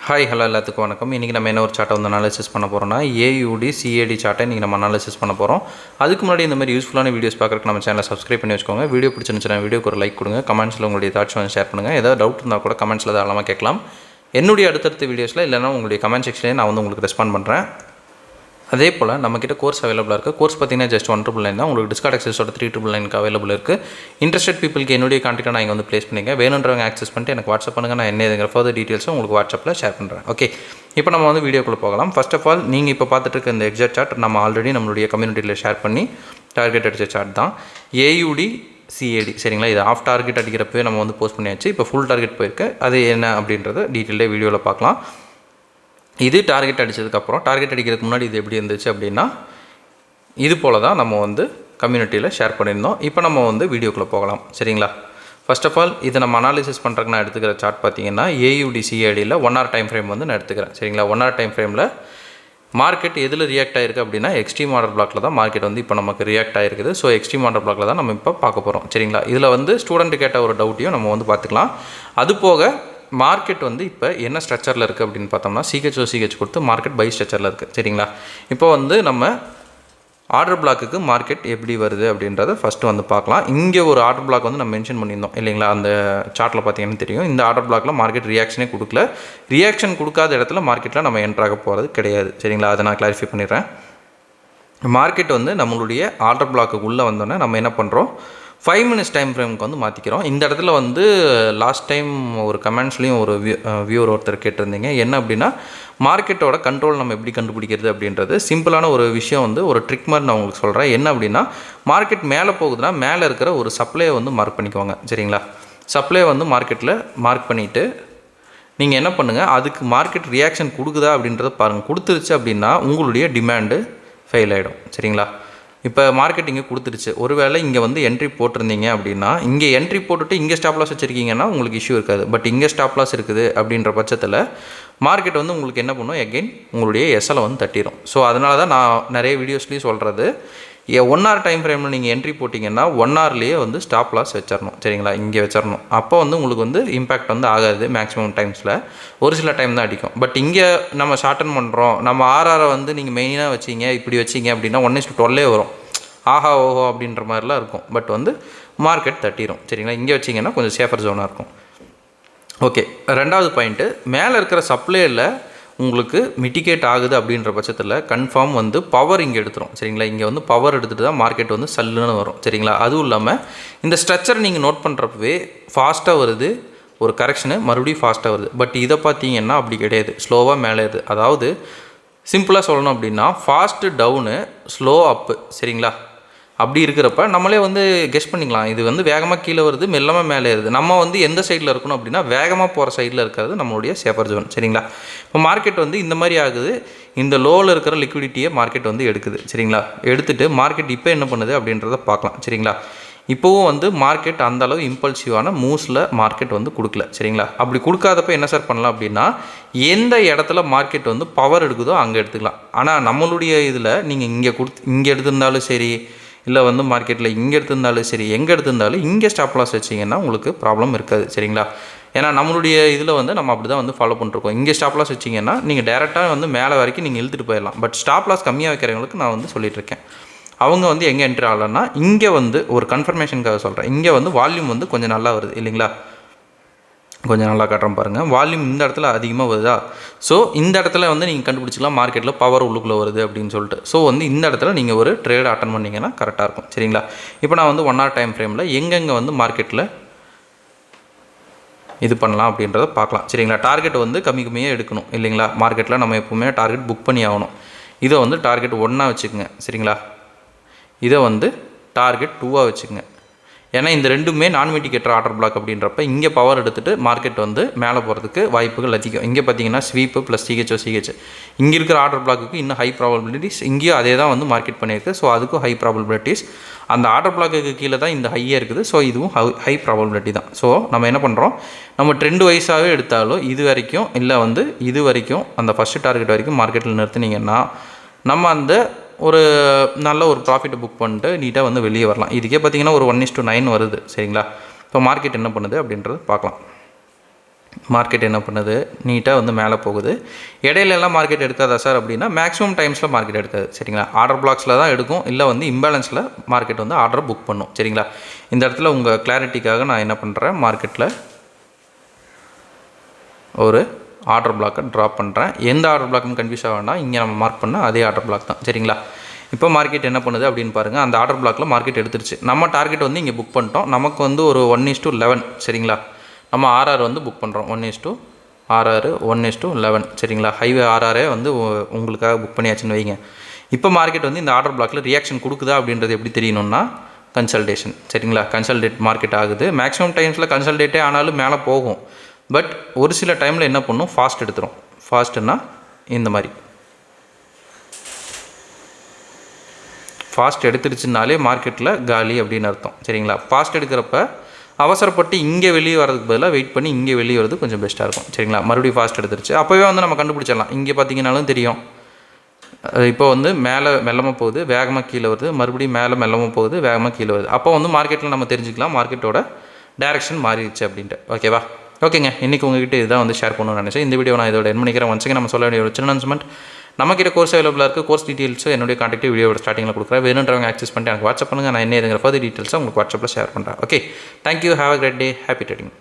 Hi hello எல்லாத்துக்கும் வணக்கம். இன்றைக்கி நம்ம என்ன ஒரு சார்ட்டை வந்து அனாலிசிஸ் பண்ண போகிறோம்னா ஏயுடி சிஏடி சார்ட்டை இன்றைக்கி நம்ம அனாலிசிஸ் பண்ண போகிறோம். அதுக்கு முன்னாடி இந்த மாதிரி யூஸ்ஃபுல்லான வீடியோஸ் பார்க்குறதுக்கு நம்ம சேனலை சப்ஸ்கிரைப் பண்ணி வச்சுக்கோங்க. வீடியோ பிடிச்சிருந்துச்சுன்னா வீடியோக்கு ஒரு லைக் கொடுங்க. கமெண்ட்ஸில் உங்களுடைய தாட்ஸ் வந்து ஷேர் பண்ணுங்கள். ஏதாவது டவுட் இருந்தால் கூட கமெண்ட்ஸில் தாராளமாக கேட்கலாம். என்னுடைய அடுத்தடுத்த வீடியோஸில் இல்லைனா உங்களுடைய கமெண்ட் செக்ஷன்லேயே நான் வந்து உங்களுக்கு ரெஸ்பாண்ட் பண்ணுறேன். அதே போல் நம்மக்கிட்ட கோர்ஸ் அவைலபிளாக இருக்குது. கோர்ஸ் பார்த்திங்கன்னா ஜஸ்ட் 1,999 தான். உங்களுக்கு டிஸ்கார்ட் ஆக்சஸோட 3,999 அவைலபிள் இருக்குது. இன்ட்ரெஸ்டட் பீப்புளுக்கு என்னுடைய கான்டெக்ட்டை நான் இங்கே வந்து ப்ளேஸ் பண்ணிங்க. வேணுன்றவங்க ஆக்சஸ் பண்ணிட்டு எனக்கு வாட்ஸ்அப் பண்ணுங்கள். நான் என்னதுங்கிற ஃபர்தர் டீட்டெயில்ஸும் உங்களுக்கு வாட்ஸ்அப்பில் ஷேர் பண்ணுறேன். ஓகே, இப்போ நம்ம வந்து வீடியோக்குள்ளே போகலாம். ஃபர்ஸ்ட் ஆஃப் ஆல் நீங்கள் இப்போ பார்த்துட்டு இருக்க இந்த எக்ஸாக்ட் சார்ட் நம்ம ஆல்ரெடி நம்மளுடைய கம்யூனிட்டியில் ஷேர் பண்ணி டார்கெட் அடித்த சார்ட் தான். ஏயுடி சிஏடி சரிங்களா. இது ஆஃப் டார்கெட் அடிக்கிறப்பவே நம்ம வந்து போஸ்ட் பண்ணியாச்சு. இப்போ ஃபுல் டார்கெட் போயிருக்கு. அது என்ன அப்படின்றத டீட்டெயிலாக வீடியோவில் பார்க்கலாம். இது டார்கெட் அடித்ததுக்கப்புறம் டார்கெட் அடிக்கிறதுக்கு முன்னாடி இது எப்படி இருந்துச்சு அப்படின்னா இது போல் தான் நம்ம வந்து கம்யூனிட்டியில் ஷேர் பண்ணியிருந்தோம். இப்போ நம்ம வந்து வீடியோக்குள்ளே போகலாம் சரிங்களா. ஃபர்ஸ்ட் ஆஃப் ஆல் இதை நம்ம அனாலிசிஸ் பண்ணுறதுக்கு நான் எடுத்துக்கிற சார்ட் பார்த்தீங்கன்னா ஏயுடி சிஏடியில் 1 hour டைம் ஃப்ரேம் வந்து நான் எடுத்துக்கிறேன் சரிங்களா. 1 hour டைம் ஃப்ரேமில் மார்க்கெட் எதில் ரியாக்ட் ஆகிருக்கு அப்படின்னா எக்ஸ்ட்ரீம் ஆர்டர் பிளாக்கில் தான் மார்க்கெட் வந்து இப்போ நமக்கு ரியாக்ட் ஆகிருக்குது. ஸோ எக்ஸ்ட்ரீம் ஆர்டர் பிளாக்கில் தான் நம்ம இப்போ பார்க்க போகிறோம் சரிங்களா. இதில் வந்து ஸ்டூடெண்ட் கேட்ட ஒரு டவுட்டையும் நம்ம வந்து பார்த்துக்கலாம். அது போக மார்க்கெட் வந்து இப்போ என்ன ஸ்ட்ரக்சரில் இருக்குது அப்படின்னு பார்த்தோம்னா சிஹெச் கொடுத்து மார்க்கெட் பை ஸ்ட்ரக்சரில் இருக்குது சரிங்களா. இப்போ வந்து நம்ம ஆர்டர் பிளாக்குக்கு மார்க்கெட் எப்படி வருது அப்படின்றத ஃபஸ்ட்டு வந்து பார்க்கலாம். இங்கே ஒரு ஆர்டர் பிளாக் வந்து நம்ம மென்ஷன் பண்ணியிருந்தோம் இல்லைங்களா. அந்த சார்ட்டில் பார்த்தீங்கன்னா தெரியும். இந்த ஆர்டர் பிளாக்கில் மார்க்கெட் ரியாக்ஷனே கொடுக்கல. ரியாக்ஷன் கொடுக்காத இடத்துல மார்க்கெட்டில் நம்ம என்ட்ராக போகிறது கிடையாது சரிங்களா. அதை நான் கிளாரிஃபை பண்ணிடுறேன். மார்க்கெட் வந்து நம்மளுடைய ஆர்டர் பிளாக்கு உள்ளே வந்தோன்னே நம்ம என்ன பண்ணுறோம் 5 minutes டைம் ஃப்ரேமுக்கு வந்து மாற்றிக்கிறோம். இந்த இடத்துல வந்து லாஸ்ட் டைம் ஒரு கமெண்ட்ஸ்லேயும் ஒரு வியூவர் ஒருத்தர் கேட்டிருந்தீங்க என்ன அப்படின்னா மார்க்கெட்டோட கண்ட்ரோல் நம்ம எப்படி கண்டுபிடிக்கிறது அப்படின்றது சிம்பிளான ஒரு விஷயம் வந்து ஒரு ட்ரிக் மாதிரி நான் உங்களுக்கு சொல்கிறேன். என்ன அப்படின்னா மார்க்கெட் மேலே போகுதுன்னா மேலே இருக்கிற ஒரு சப்ளையை வந்து மார்க் பண்ணிக்குவாங்க சரிங்களா. சப்ளையை வந்து மார்க்கெட்டில் மார்க் பண்ணிவிட்டு நீங்கள் என்ன பண்ணுங்கள் அதுக்கு மார்க்கெட் ரியாக்ஷன் கொடுக்குதா அப்படின்றத பாருங்கள். கொடுத்துருச்சு அப்படின்னா உங்களுடைய டிமாண்டு ஃபெயில் ஆகிடும் சரிங்களா. இப்போ மார்க்கெட் இங்கே கொடுத்துருச்சு. ஒருவேளை இங்கே வந்து என்ட்ரி போட்டிருந்தீங்க அப்படின்னா இங்கே என்ட்ரி போட்டுட்டு இங்கே ஸ்டாப் லாஸ் வச்சுருக்கீங்கன்னா உங்களுக்கு இஷ்யூ இருக்காது. பட் இங்கே ஸ்டாப் லாஸ் இருக்குது அப்படின்ற பட்சத்தில் மார்க்கெட் வந்து உங்களுக்கு என்ன பண்ணும் எகெயின் உங்களுடைய எஸ்எலை வந்து தட்டிடும். ஸோ அதனால தான் நான் நிறைய வீடியோஸ்லேயும் சொல்கிறது 1 hour டைம் ஃப்ரேமில் நீங்கள் என்ட்ரி போட்டிங்கன்னா 1 hourலேயே வந்து ஸ்டாப் லாஸ் வச்சிடணும் சரிங்களா. இங்கே வச்சிடணும். அப்போ வந்து உங்களுக்கு வந்து இம்பேக்ட் வந்து ஆகாது. மேக்ஸிமம் டைம்ஸில் ஒரு சில டைம் தான் அடிக்கும். பட் இங்கே நம்ம ஷார்டன் பண்ணுறோம். நம்ம ஆர்ஆரை வந்து நீங்கள் மெயினாக வச்சிங்க இப்படி வச்சிங்க அப்படின்னா 1:12 வரும். ஆஹா ஓஹோ அப்படின்ற மாதிரிலாம் இருக்கும். பட் வந்து மார்க்கெட் தட்டிடும் சரிங்களா. இங்கே வச்சிங்கன்னா கொஞ்சம் சேஃபர் ஜோனாக இருக்கும். ஓகே, ரெண்டாவது பாயிண்ட்டு மேலே இருக்கிற சப்ளையில் உங்களுக்கு மிட்டிகேட் ஆகுது அப்படின்ற பட்சத்தில் கன்ஃபார்ம் வந்து பவர் இங்கே எடுத்துரும் சரிங்களா. இங்கே வந்து பவர் எடுத்துகிட்டு தான் மார்க்கெட் வந்து சல்லுன்னு வரும் சரிங்களா. அதுவும் இல்லாமல் இந்த ஸ்ட்ரக்சர் நீங்கள் நோட் பண்ணுறப்பவே ஃபாஸ்ட்டாக வருது. ஒரு கரெக்ஷனு மறுபடியும் ஃபாஸ்ட்டாக வருது. பட் இதை பார்த்தீங்கன்னா அப்படி கிடையாது. ஸ்லோவாக மேலே ஏறுது. அதாவது சிம்பிளாக சொல்லணும் அப்படின்னா ஃபாஸ்ட்டு டவுனு ஸ்லோ அப்பு சரிங்களா. அப்படி இருக்கிறப்ப நம்மளே வந்து கெஸ் பண்ணிக்கலாம் இது வந்து வேகமாக கீழே வருது மெல்லமாக மேலே ஏறுது. நம்ம வந்து எந்த சைடில் இருக்கணும் அப்படின்னா வேகமாக போகிற சைடில் இருக்கிறது நம்மளுடைய சேஃபர் ஜோன் சரிங்களா. இப்போ மார்க்கெட் வந்து இந்த மாதிரி ஆகுது. இந்த லோவில் இருக்கிற லிக்விடிட்டியை மார்க்கெட் வந்து எடுக்குது சரிங்களா. எடுத்துகிட்டு மார்க்கெட் இப்போ என்ன பண்ணுது அப்படின்றத பார்க்கலாம் சரிங்களா. இப்போவும் வந்து மார்க்கெட் அந்தளவு இம்பல்சிவான மூவ்ஸில் மார்க்கெட் வந்து கொடுக்கல சரிங்களா. அப்படி கொடுக்காதப்ப என்ன சார் பண்ணலாம் அப்படின்னா எந்த இடத்துல மார்க்கெட் வந்து பவர் எடுக்குதோ அங்கே எடுத்துக்கலாம். ஆனால் நம்மளுடைய இதில் நீங்கள் இங்கே எடுத்திருந்தாலும் சரி இல்லை வந்து மார்க்கெட்டில் இங்கே எடுத்திருந்தாலும் சரி எங்கே எடுத்திருந்தாலும் இங்கே ஸ்டாப் லாஸ் வச்சிங்கன்னா உங்களுக்கு ப்ராப்ளம் இருக்காது சரிங்களா. ஏன்னா நம்மளுடைய இதில் வந்து நம்ம அப்படி தான் வந்து ஃபாலோ பண்ணிருக்கோம். இங்கே ஸ்டாப் லாஸ் வச்சிங்கன்னா நீங்கள் டேரெக்டாக வந்து மேலே வரைக்கும் நீங்கள் இழுத்துட்டு போயிடலாம். பட் ஸ்டாப் லாஸ் கம்மியாக வைக்கிறவங்களுக்கு நான் வந்து சொல்லிகிட்ருக்கேன். அவங்க வந்து எங்கே என்ட்ரி ஆகலைன்னா இங்கே வந்து ஒரு கன்ஃபர்மேஷனுக்காக சொல்கிறேன். இங்கே வந்து வால்யூம் வந்து கொஞ்சம் நல்லா வருது இல்லைங்களா. கொஞ்சம் நல்லா காட்டுறோம் பாருங்கள். வால்யூம் இந்த இடத்துல அதிகமாக வருதா. ஸோ இந்த இடத்துல வந்து நீங்கள் கண்டுபிடிச்சிக்கலாம் மார்க்கெட்டில் பவர் உள்ளுக்குள்ளே வருது அப்படின்னு சொல்லிட்டு. ஸோ வந்து இந்த இடத்துல நீங்கள் ஒரு ட்ரேட் அட்டன் பண்ணிங்கன்னா கரெக்டாக இருக்கும் சரிங்களா. இப்போ நான் வந்து 1 hour டைம் ஃப்ரேமில் எங்கெங்கே வந்து மார்க்கெட்டில் இது பண்ணலாம் அப்படின்றத பார்க்கலாம் சரிங்களா. டார்கெட் வந்து கம்மியாக எடுக்கணும் இல்லைங்களா. மார்க்கெட்டில் நம்ம எப்போவுமே டார்கெட் புக் பண்ணி ஆகணும். இதை வந்து டார்கெட் 1 வச்சுக்கோங்க சரிங்களா. இதை வந்து டார்கெட் 2 வச்சுக்கோங்க. ஏன்னா இந்த ரெண்டுமே நான் மிட்டிகேட்டர் ஆர்டர் பிளாக் அப்படின்றப்ப இங்கே பவர் எடுத்துகிட்டு மார்க்கெட் வந்து மேலே போகிறதுக்கு வாய்ப்புகள் அதிகம். இங்கே பார்த்தீங்கன்னா ஸ்வீப்பு ப்ளஸ் சிஹெச் இங்கே இருக்கிற ஆர்டர் பிளாக்குக்கு இன்னும் ஹை ப்ராபபிலிட்டிஸ். இங்கேயும் அதே தான் வந்து மார்க்கெட் பண்ணியிருக்கு. ஸோ அதுக்கும் ஹை ப்ராபபிலிட்டிஸ். அந்த ஆர்டர் பிளாக்குக்கு கீழே தான் இந்த ஹையாக இருக்குது. ஸோ இதுவும் ஹை ப்ராபபிலிட்டி தான். ஸோ நம்ம என்ன பண்ணுறோம் நம்ம ட்ரெண்ட் வைஸாகவே எடுத்தாலும் இது வரைக்கும் இல்லை வந்து இது வரைக்கும் அந்த ஃபஸ்ட்டு டார்கெட் வரைக்கும் மார்க்கெட்டில் நிறுத்தினீங்கன்னா நம்ம அந்த ஒரு நல்ல ஒரு ப்ராஃபிட்டை புக் பண்ணிட்டு நீட்டாக வந்து வெளியே வரலாம். இதுக்கே பார்த்திங்கன்னா ஒரு 1:9 வருது சரிங்களா. இப்போ மார்க்கெட் என்ன பண்ணுது அப்படின்றது பார்க்கலாம். மார்க்கெட் என்ன பண்ணுது, நீட்டாக வந்து மேலே போகுது. இடையிலலாம் மார்க்கெட் எடுக்காதா சார் அப்படின்னா, மேக்ஸிமம் டைம்ஸில் மார்க்கெட் எடுக்காது. சரிங்களா, ஆர்டர் பிளாக்ஸில் தான் எடுக்கும், இல்லை வந்து இம்பேலன்ஸில் மார்க்கெட் வந்து ஆர்டரை புக் பண்ணும். சரிங்களா, இந்த இடத்துல உங்கள் கிளாரிட்டிக்காக நான் என்ன பண்ணுறேன், மார்க்கெட்டில் ஒரு ஆர்டர் பிளாக்கை ட்ராப் பண்ணுறேன். எந்த ஆர்டர் பிளாக்னு கன்ஃபியூஸ் ஆக வேண்டாம், இங்கே நம்ம மார்க் பண்ண அதே ஆர்டர் பிளாக் தான். சரிங்களா, இப்போ மார்க்கெட் என்ன பண்ணுது அப்படின்னு பாருங்கள். அந்த ஆர்டர் பிளாக்கில் மார்க்கெட் எடுத்துருச்சு. நம்ம டார்கெட் வந்து இங்கே புக் பண்ணிட்டோம். நமக்கு வந்து ஒரு 1:11. சரிங்களா, நம்ம ஆர்ஆர் வந்து புக் பண்ணுறோம் 1:RR 1:11. சரிங்களா, ஹைவே ஆர்ஆரே வந்து உங்களுக்காக புக் பண்ணியாச்சுன்னு வைங்க. இப்போ மார்க்கெட் வந்து இந்த ஆர்டர் பிளாக்கில் ரியாக்ஷன் கொடுக்குதா அப்படின்றது எப்படி தெரியணும்னா, கன்சல்டேஷன். சரிங்களா, கன்சல்டேட் மார்க்கெட் ஆகுது. மேக்ஸிமம் டைம்ஸில் கன்சல்டேட்டே ஆனாலும் மேலே போகும். பட் ஒரு சில டைமில் என்ன பண்ணும், ஃபாஸ்ட் எடுத்துரும். ஃபாஸ்ட்டுன்னா இந்த மாதிரி ஃபாஸ்ட் எடுத்துருச்சுனாலே மார்க்கெட்டில் காலி அப்படின்னு அர்த்தம். சரிங்களா, ஃபாஸ்ட் எடுக்கிறப்ப அவசரப்பட்டு இங்கே வெளியே வரதுக்கு பதிலாக வெயிட் பண்ணி இங்கே வெளியே வரது கொஞ்சம் பெஸ்ட்டாக இருக்கும். சரிங்களா, மறுபடியும் ஃபாஸ்ட் எடுத்துருச்சு. அப்போவே வந்து நம்ம கண்டுபிடிச்சிடலாம். இங்கே பார்த்தீங்கன்னாலும் தெரியும், இப்போ வந்து மேலே மெல்லமாக போகுது, வேகமாக கீழே வருது, மறுபடியும் மேலே மெல்லமாக போகுது, வேகமாக கீழே வருது. அப்போ வந்து மார்க்கெட்டில் நம்ம தெரிஞ்சுக்கலாம் மார்க்கெட்டோட டைரக்ஷன் மாறிடுச்சு அப்படின்ட்டு. ஓகேவா, ஓகேங்க. இன்றைக்கி உங்ககிட்ட இதுதான் வந்து ஷேர் பண்ணணும்னு நினச்சேன். இந்த வீடியோ நான் இதோட என் பண்ணிக்கிறேன். ஒன்ஸுக்கு நம்ம சொல்ல வேண்டிய ஒரு சின்ன அனௌன்ஸ்மெண்ட், நம்மக்கிட்ட கோர்ஸ் அவைலபிளாக இருக்குது. கோர்ஸ் டீட்டெயில்ஸு என்னுடைய கான்டாக்ட் வீடியோட ஸ்டார்டிங்கில் கொடுக்குறேன். வேணுன்றவங்க ஆக்சஸ் பண்ணிட்டு எனக்கு வாட்ஸ்அப் பண்ணுங்கள். நான் என்ன இதுங்கிற ஃபர்தர் டீட்டெயில்ஸை உங்களுக்கு வாட்ஸ்அப்பில் ஷேர் பண்ணுறேன். Okay, thank you, have a great day, happy trading.